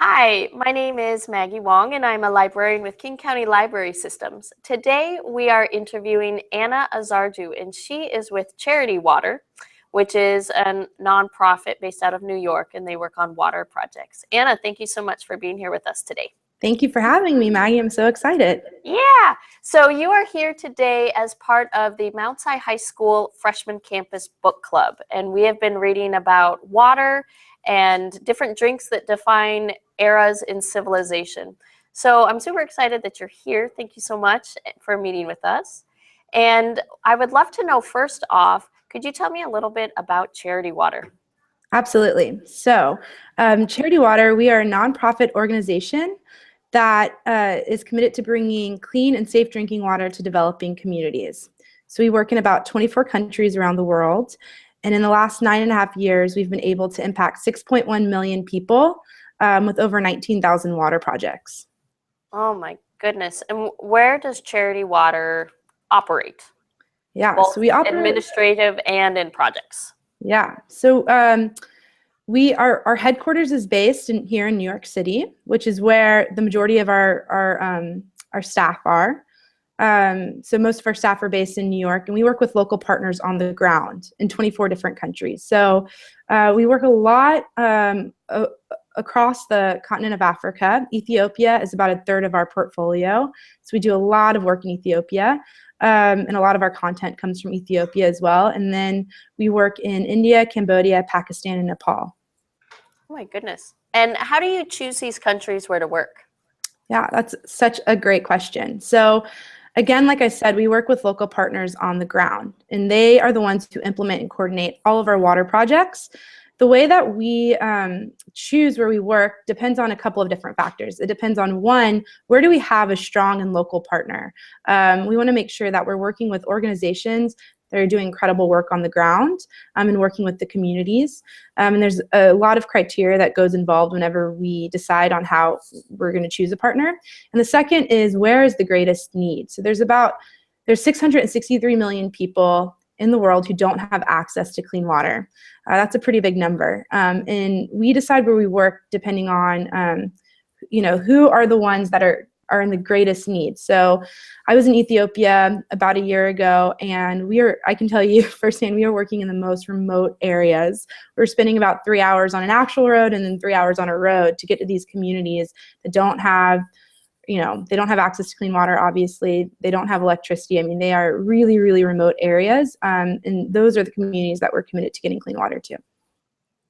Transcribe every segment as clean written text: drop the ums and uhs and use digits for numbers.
Hi, my name is Maggie Wong, and I'm a librarian with King County Library Systems. Today, we are interviewing Anna Azarju, and she is with Charity Water, which is a nonprofit based out of New York, and they work on water projects. Anna, thank you so much for being here with us today. Thank you for having me, Maggie. I'm so excited. Yeah, so you are here today as part of the Mount Si High School Freshman Campus Book Club, and we have been reading about water and different drinks that define eras in civilization. So I'm super excited that you're here. Thank you so much for meeting with us. And I would love to know, first off, could you tell me a little bit about Charity Water? Absolutely. So, Charity Water, we are a nonprofit organization that is committed to bringing clean and safe drinking water to developing communities. So we work in about 24 countries around the world. And in the last 9.5 years, we've been able to impact 6.1 million people with over 19,000 water projects. Oh my goodness. And where does Charity Water operate? Yeah, Both so we operate administrative and in projects. Yeah, so our headquarters is based here in New York City, which is where the majority of our staff are. So most of our staff are based in New York, and we work with local partners on the ground in 24 different countries. So we work a lot across the continent of Africa. Ethiopia is about 1/3 of our portfolio. So we do a lot of work in Ethiopia, and a lot of our content comes from Ethiopia as well. And then we work in India, Cambodia, Pakistan, and Nepal. Oh my goodness. And how do you choose these countries where to work? Yeah, that's such a great question. So again, like I said, we work with local partners on the ground, and they are the ones who implement and coordinate all of our water projects. The way that we choose where we work depends on a couple of different factors. It depends on, one, where do we have a strong and local partner? We want to make sure that we're working with organizations that are doing incredible work on the ground and working with the communities. And there's a lot of criteria that goes involved whenever we decide on how we're going to choose a partner. And the second is, where is the greatest need? So there's 663 million people in the world who don't have access to clean water. That's a pretty big number. And we decide where we work depending on, who are the ones that are in the greatest need. So I was in Ethiopia about a year ago, and I can tell you firsthand, we were working in the most remote areas. We're spending about 3 hours on an actual road and then 3 hours on a road to get to these communities that don't have access to clean water, obviously. They don't have electricity. I mean, they are really, really remote areas. And those are the communities that we're committed to getting clean water to.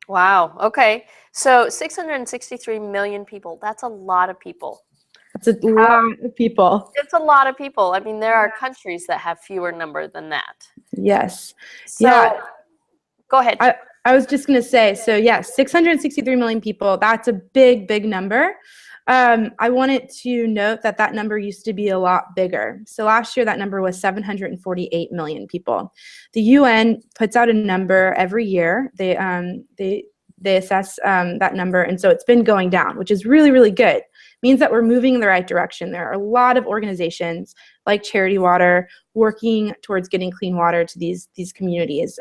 Wow. Okay. So 663 million people, that's a lot of people. That's a lot of people. It's a lot of people. I mean, there are countries that have fewer number than that. Yes. So, yeah. Go ahead. I was just going to say, so yes, 663 million people, that's a big, big number. I wanted to note that number used to be a lot bigger. So last year, that number was 748 million people. The UN puts out a number every year. They assess that number, and so it's been going down, which is really, really good. It means that we're moving in the right direction. There are a lot of organizations like Charity Water working towards getting clean water to these communities.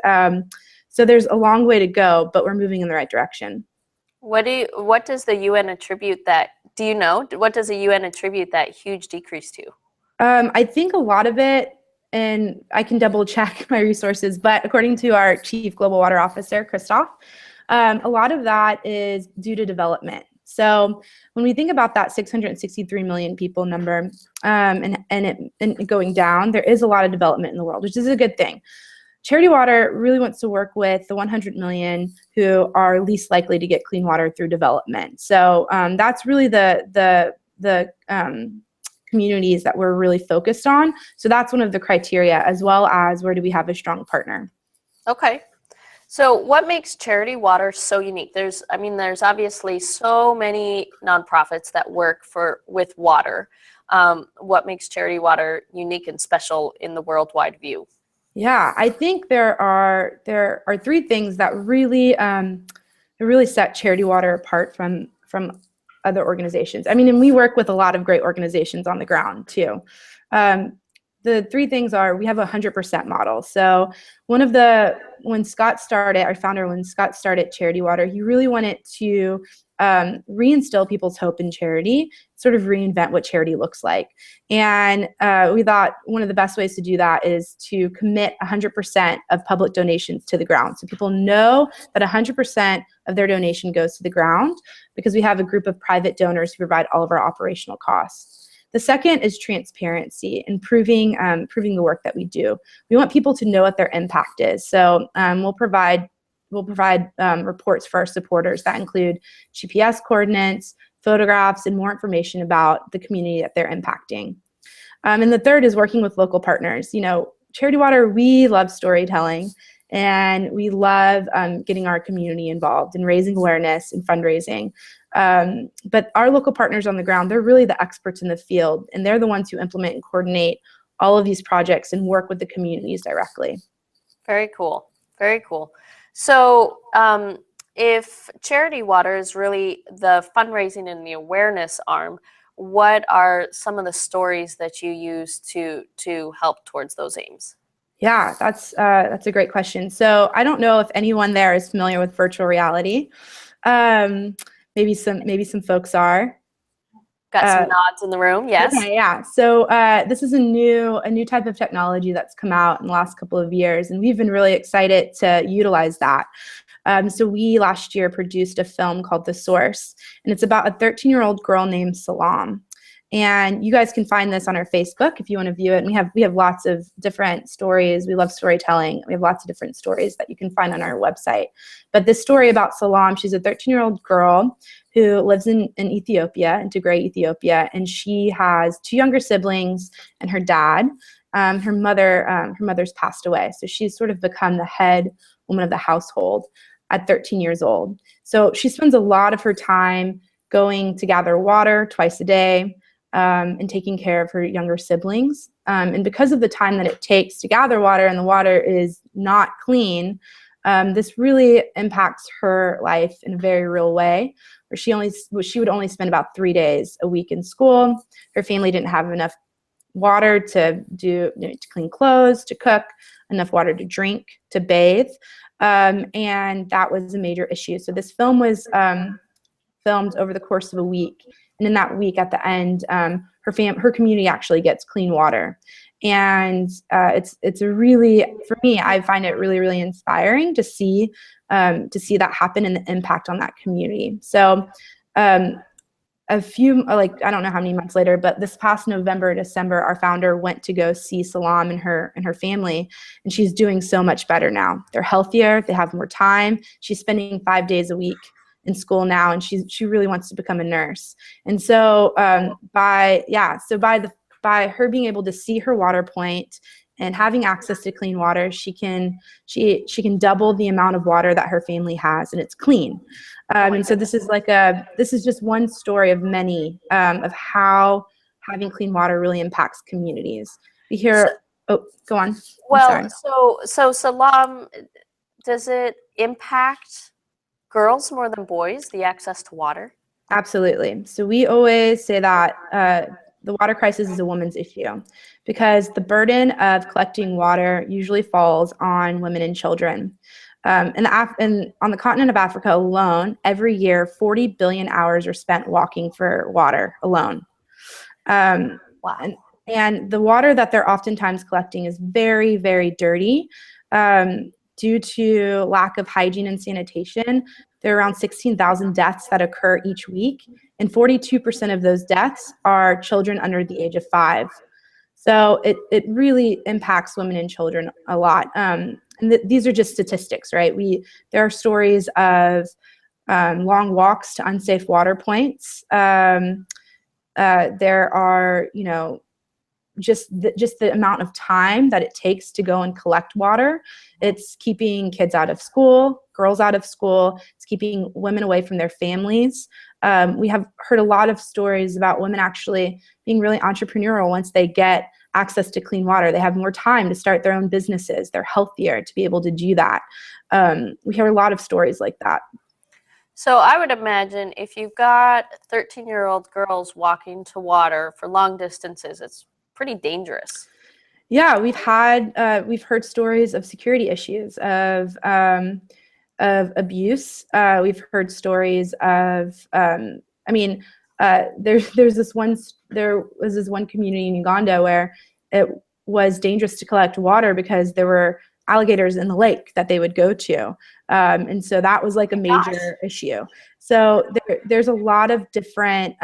So there's a long way to go, but we're moving in the right direction. What does the UN attribute that? Do you know? What does the UN attribute that huge decrease to? I think a lot of it, and I can double check my resources, but according to our Chief Global Water Officer, Christoph, a lot of that is due to development. So when we think about that 663 million people number and it going down, there is a lot of development in the world, which is a good thing. Charity Water really wants to work with the 100 million who are least likely to get clean water through development. So that's really the communities that we're really focused on. So that's one of the criteria, as well as where do we have a strong partner. Okay. So what makes Charity Water so unique? There's obviously so many nonprofits that work with water. What makes Charity Water unique and special in the worldwide view? Yeah, I think there are 3 things that really set Charity Water apart from other organizations. I mean, and we work with a lot of great organizations on the ground too. The 3 things are, we have a 100% model. So when Scott started, our founder, when Scott started Charity Water, he really wanted to reinstill people's hope in charity, sort of reinvent what charity looks like. And we thought one of the best ways to do that is to commit 100% of public donations to the ground. So people know that 100% of their donation goes to the ground, because we have a group of private donors who provide all of our operational costs. The second is transparency and proving the work that we do. We want people to know what their impact is. So we'll provide reports for our supporters that include GPS coordinates, photographs, and more information about the community that they're impacting. And the third is working with local partners. You know, Charity Water, we love storytelling, and we love getting our community involved and raising awareness and fundraising. But our local partners on the ground, they're really the experts in the field, and they're the ones who implement and coordinate all of these projects and work with the communities directly. Very cool. Very cool. So if Charity Water is really the fundraising and the awareness arm, what are some of the stories that you use to help towards those aims? Yeah, that's a great question. So I don't know if anyone there is familiar with virtual reality. Maybe some folks are. Got some nods in the room, yes. Okay, yeah. So this is a new type of technology that's come out in the last couple of years, and we've been really excited to utilize that. So we last year produced a film called The Source, and it's about a 13-year-old girl named Salam. And you guys can find this on our Facebook if you want to view it. And we have lots of different stories. We love storytelling. We have lots of different stories that you can find on our website. But this story about Salam, she's a 13-year-old girl who lives in Ethiopia, in Tigray, Ethiopia, and she has 2 younger siblings and her dad. Her mother's passed away, so she's sort of become the head woman of the household at 13 years old. So she spends a lot of her time going to gather water twice a day, and taking care of her younger siblings. And because of the time that it takes to gather water, and the water is not clean, this really impacts her life in a very real way, where she would only spend about 3 days a week in school. Her family didn't have enough water to clean clothes, to cook, enough water to drink, to bathe, and that was a major issue. So this film was filmed over the course of a week. And in that week, at the end, her community actually gets clean water. And it's a really, for me, I find it really, really inspiring to see that happen and the impact on that community. So a few, like, I don't know how many months later, but this past November, December, our founder went to go see Salam and her family, and she's doing so much better now. They're healthier, they have more time. She's spending 5 days a week in school now, and she really wants to become a nurse. And so by her being able to see her water point and having access to clean water, she can double the amount of water that her family has, and it's clean. And so this is just one story of many of how having clean water really impacts communities. We hear, go on. Well, so Salam, does it impact girls more than boys, the access to water? Absolutely. So we always say that the water crisis is a woman's issue, because the burden of collecting water usually falls on women and children. And on the continent of Africa alone, every year, 40 billion hours are spent walking for water alone. Wow. And the water that they're oftentimes collecting is very, very dirty. Due to lack of hygiene and sanitation, there are around 16,000 deaths that occur each week, and 42% of those deaths are children under the age of 5. So it really impacts women and children a lot. And these are just statistics, right? There are stories of long walks to unsafe water points. There are, just the amount of time that it takes to go and collect water. It's keeping kids out of school, girls out of school. It's keeping women away from their families. We have heard a lot of stories about women actually being really entrepreneurial once they get access to clean water. They have more time to start their own businesses. They're healthier to be able to do that. We hear a lot of stories like that. So I would imagine if you've got 13-year-old girls walking to water for long distances, it's pretty dangerous. Yeah, we've heard stories of security issues, of abuse. We've heard stories of, there was this one community in Uganda where it was dangerous to collect water because there were alligators in the lake that they would go to. And so that was like a major issue. So there's a lot of different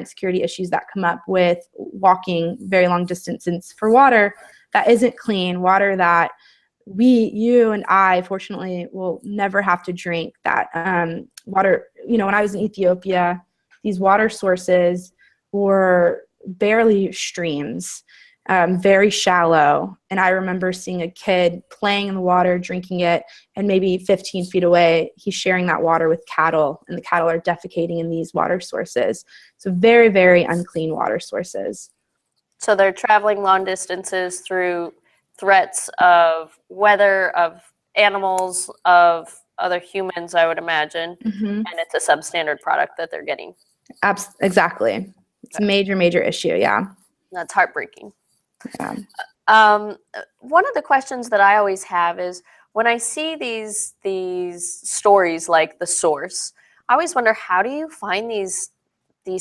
security issues that come up with walking very long distances for water that isn't clean, water that you and I, fortunately, will never have to drink. That water, when I was in Ethiopia, these water sources were barely streams, very shallow. And I remember seeing a kid playing in the water, drinking it, and maybe 15 feet away, he's sharing that water with cattle, and the cattle are defecating in these water sources. So very, very unclean water sources. So they're traveling long distances through threats of weather, of animals, of other humans, I would imagine, and it's a substandard product that they're getting. Exactly. It's a major, major issue, yeah. That's heartbreaking. Yeah. One of the questions that I always have is when I see these stories like The Source, I always wonder, how do you find these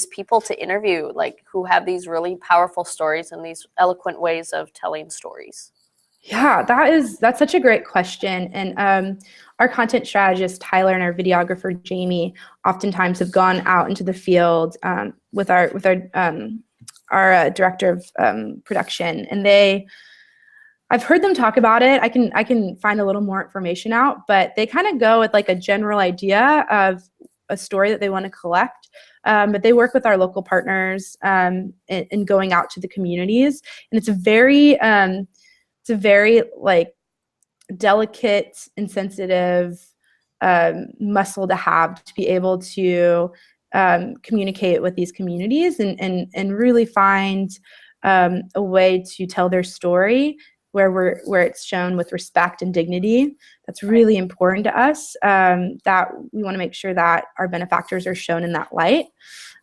people to interview, like, who have these really powerful stories and these eloquent ways of telling stories? Yeah, that's such a great question. And our content strategist, Tyler, and our videographer, Jamie, oftentimes have gone out into the field with our director of production. And I've heard them talk about it. I can find a little more information out, but they kind of go with like a general idea of a story that they want to collect. But they work with our local partners in going out to the communities. And it's a very like delicate and sensitive muscle to have, to be able to communicate with these communities and really find a way to tell their story where it's shown with respect and dignity. That's really important to us, that we want to make sure that our benefactors are shown in that light,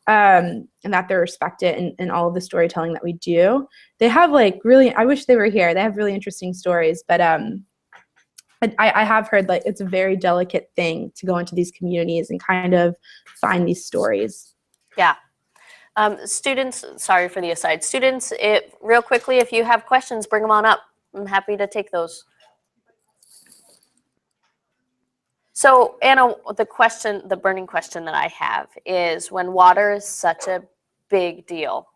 and that they're respected in all of the storytelling that we do. They have like really, I wish they were here, they have really interesting stories, but I have heard like it's a very delicate thing to go into these communities and kind of find these stories. Yeah. Students, sorry for the aside. Students, real quickly, if you have questions, bring them on up. I'm happy to take those. So, Anna, the burning question that I have is, when water is such a big deal,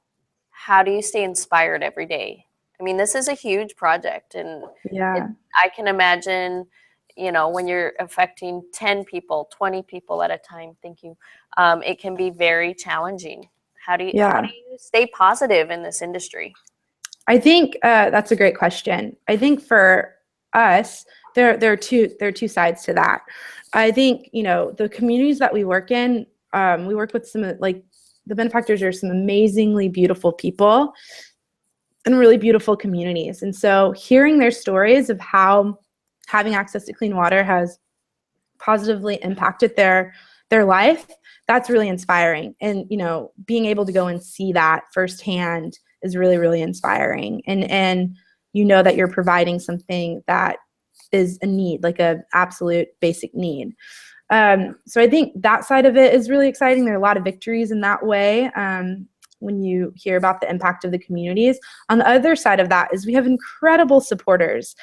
how do you stay inspired every day? I mean, this is a huge project, and I can imagine, when you're affecting 10 people, 20 people at a time, thank you, it can be very challenging. How do you stay positive in this industry? I think that's a great question. I think for us, there are two sides to that. I think, the communities that we work in, we work with some, like, the benefactors are some amazingly beautiful people and really beautiful communities. And so hearing their stories of how having access to clean water has positively impacted their life, that's really inspiring. And, being able to go and see that firsthand is really, really inspiring. And that you're providing something that is a need, like a absolute basic need. So I think that side of it is really exciting. There are a lot of victories in that way, when you hear about the impact of the communities. On the other side of that is we have incredible supporters.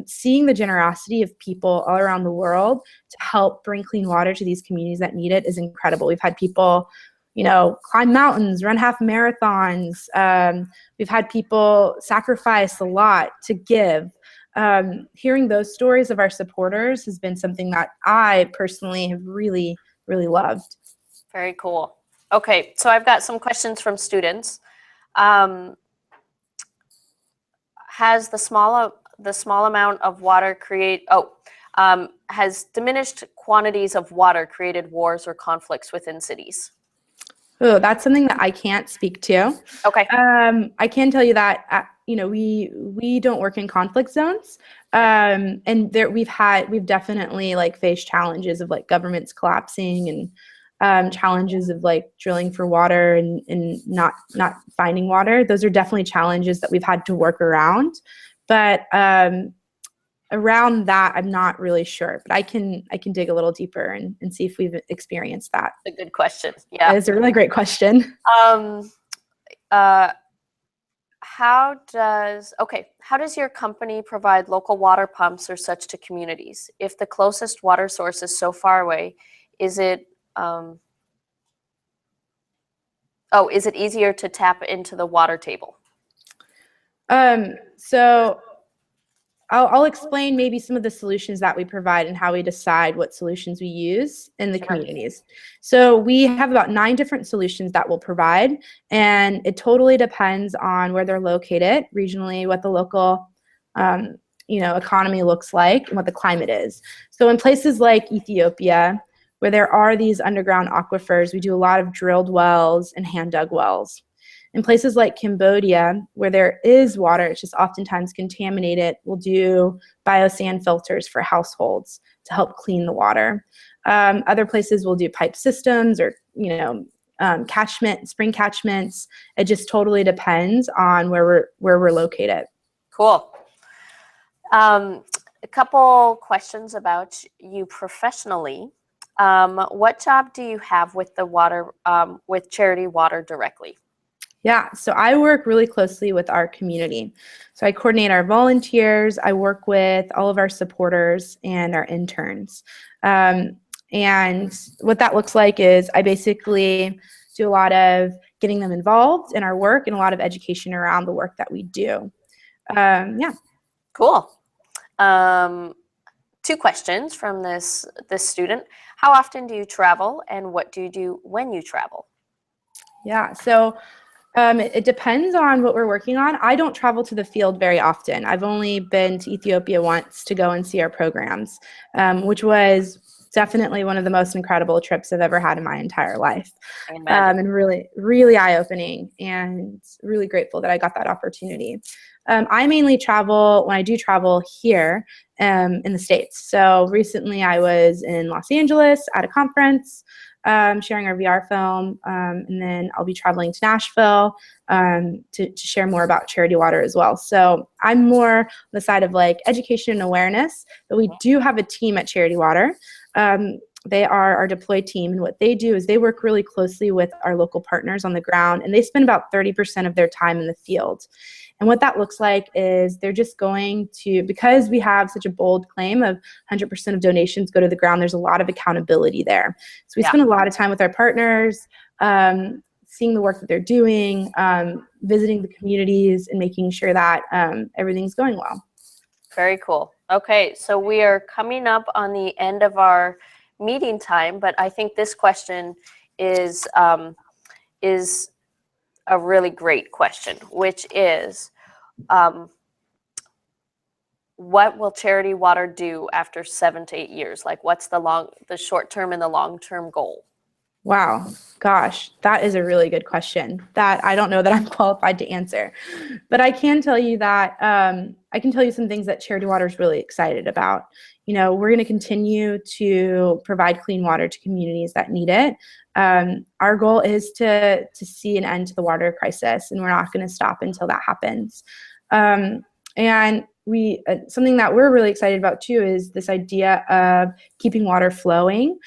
Seeing the generosity of people all around the world to help bring clean water to these communities that need it is incredible. We've had people, climb mountains, run half marathons. We've had people sacrifice a lot to give. Hearing those stories of our supporters has been something that I personally have really, really loved. Very cool. Okay, so I've got some questions from students. Has the small amount of water has diminished quantities of water created wars or conflicts within cities? Oh, that's something that I can't speak to. Okay. I can tell you that we don't work in conflict zones, and we've definitely like faced challenges of like governments collapsing and challenges of like drilling for water and not finding water. Those are definitely challenges that we've had to work around. But around that, I'm not really sure, but I can dig a little deeper and see if we've experienced that. A good question. Yeah. That is a really great question. How does your company provide local water pumps or such to communities? If the closest water source is so far away, is it easier to tap into the water table? So I'll explain maybe some of the solutions that we provide and how we decide what solutions we use in the communities. So we have about 9 different solutions that we'll provide, and it totally depends on where they're located regionally, what the local economy looks like, and what the climate is. So in places like Ethiopia, where there are these underground aquifers, we do a lot of drilled wells and hand-dug wells. In places like Cambodia, where there is water, it's just oftentimes contaminated, we'll do biosand filters for households to help clean the water. Other places we'll do pipe systems or, spring catchments. It just totally depends on where we're located. Cool. A couple questions about you professionally. What job do you have with the water, with Charity Water directly? Yeah, so I work really closely with our community. So I coordinate our volunteers, I work with all of our supporters and our interns. And what that looks like is I basically do a lot of getting them involved in our work and a lot of education around the work that we do. Yeah. Cool. 2 questions from this student. How often do you travel, and what do you do when you travel? Yeah, so it depends on what we're working on. I don't travel to the field very often. I've only been to Ethiopia once to go and see our programs, which was definitely one of the most incredible trips I've ever had in my entire life. And really, really eye-opening, and really grateful that I got that opportunity. I mainly travel, when I do travel, here in the States. So recently I was in Los Angeles at a conference, sharing our VR film, and then I'll be traveling to Nashville to share more about Charity Water as well. So I'm more on the side of like education and awareness, but we do have a team at Charity Water. They are our deployed team, and what they do is they work really closely with our local partners on the ground, and they spend about 30% of their time in the field. And what that looks like is they're just going to, because we have such a bold claim of 100% of donations go to the ground, there's a lot of accountability there. So we spend a lot of time with our partners, seeing the work that they're doing, visiting the communities, and making sure that everything's going well. Very cool. Okay, so we are coming up on the end of our meeting time, but I think this question is a really great question, which is, what will Charity Water do after 7 to 8 years? Like, what's the short-term and the long-term goal? Wow, gosh, that is a really good question that I don't know that I'm qualified to answer. But I can tell you that I can tell you some things that Charity Water is really excited about. We're going to continue to provide clean water to communities that need it. Our goal is to see an end to the water crisis, and we're not going to stop until that happens. And we something that we're really excited about too is this idea of keeping water flowing.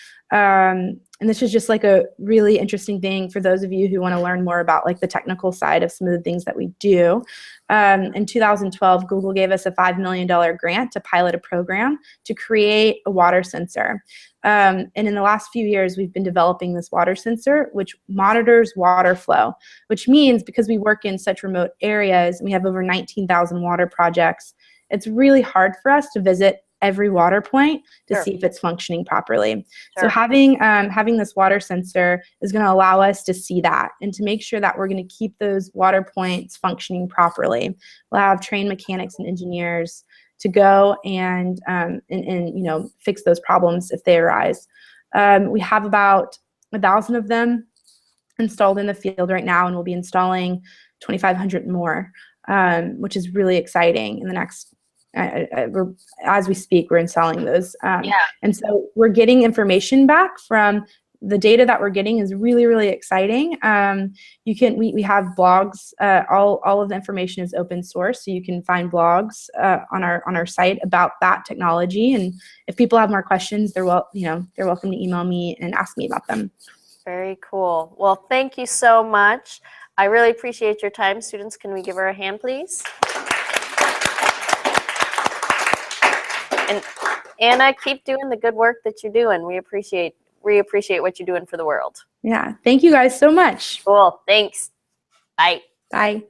And this is just like a really interesting thing for those of you who want to learn more about like the technical side of some of the things that we do. In 2012, Google gave us a $5 million grant to pilot a program to create a water sensor. And in the last few years, we've been developing this water sensor, which monitors water flow, which means because we work in such remote areas and we have over 19,000 water projects, it's really hard for us to visit every water point to see if it's functioning properly. So having this water sensor is going to allow us to see that and to make sure that we're going to keep those water points functioning properly. We'll have trained mechanics and engineers to go and fix those problems if they arise. We have about 1,000 of them installed in the field right now, and we'll be installing 2,500 more, which is really exciting. In the next as we speak, we're installing those. And so we're getting information back from the data that we're getting is really, really exciting. We have blogs. All of the information is open source, so you can find blogs on our site about that technology. And if people have more questions, they're welcome to email me and ask me about them. Very cool. Well, thank you so much. I really appreciate your time. Students, can we give her a hand, please? And Anna, keep doing the good work that you're doing. We appreciate what you're doing for the world. Yeah, thank you guys so much. Cool. Thanks. Bye. Bye.